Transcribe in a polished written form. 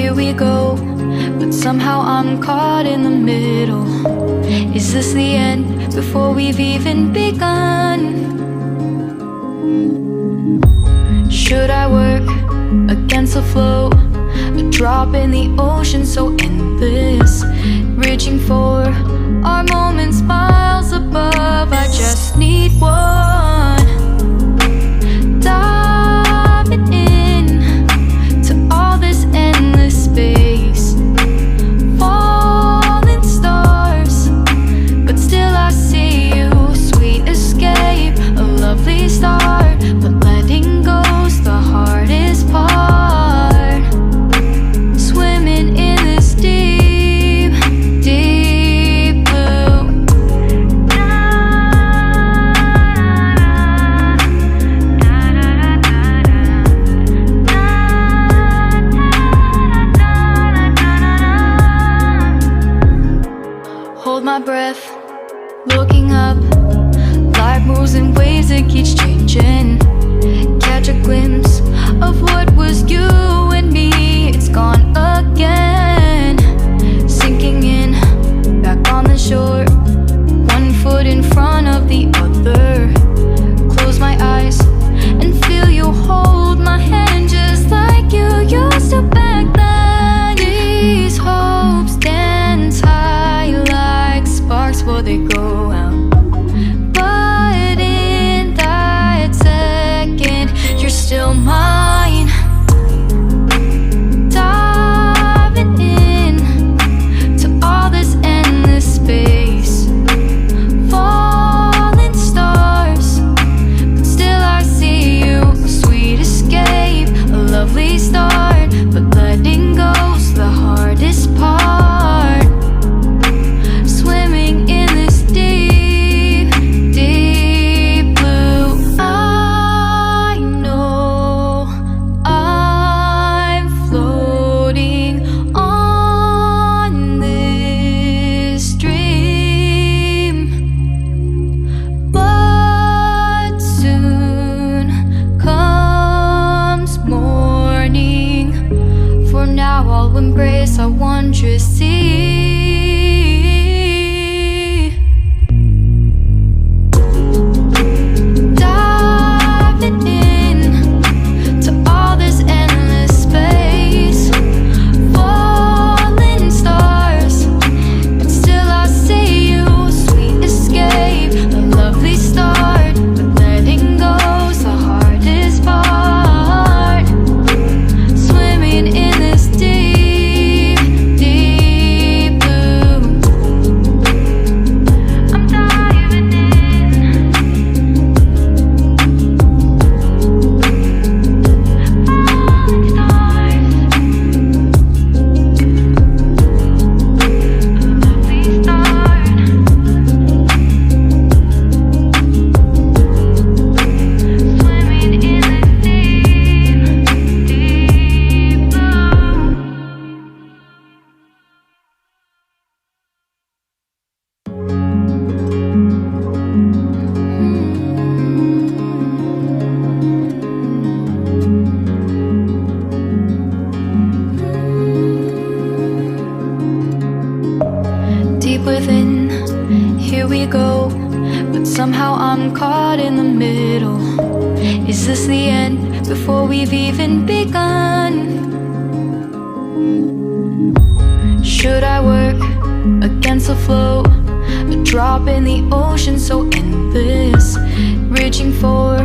here we go, but somehow I'm caught in the middle. Is this the end before we've even begun? Should I work against the flow, a drop in the ocean so endless, reaching for our moments miles above? I just need one, diving in to all this endless space, falling stars, but still I see you. Sweet escape, a lovely start, but letting go's the hardest part. Swimming in this deep, deep blue. Hold my breath, looking up. Life moves in waves that keeps changing. Catch a glimpse of what was you and me. It's gone again. Sinking in, back on the shore. One foot in front of the other. Close my eyes and feel you hold my hand just like you used to back then. These hopes dance high like sparks before they go out. But in that second, you're still mine. Diving in to all this endless space, falling stars, but still I see you. Sweet escape, a lovely start, but letting go's the hardest part. Swimming in this deep, deep blue. I know I'm floating on this dream, but soon comes morning. For now I'll embrace our wondrous sea. Diving in to all this endless space, falling stars, but still I see you. Sweet escape, a lovely start, but letting go's the hardest part. Swimming in this deep, deep blue. I'm diving in. Falling stars, lovely start. Swimming in this deep, deep blue. Deep within, here we go, but somehow I'm caught in the middle. Is this the end before we've even begun? Should I work against the flow, a drop in the ocean so endless, reaching for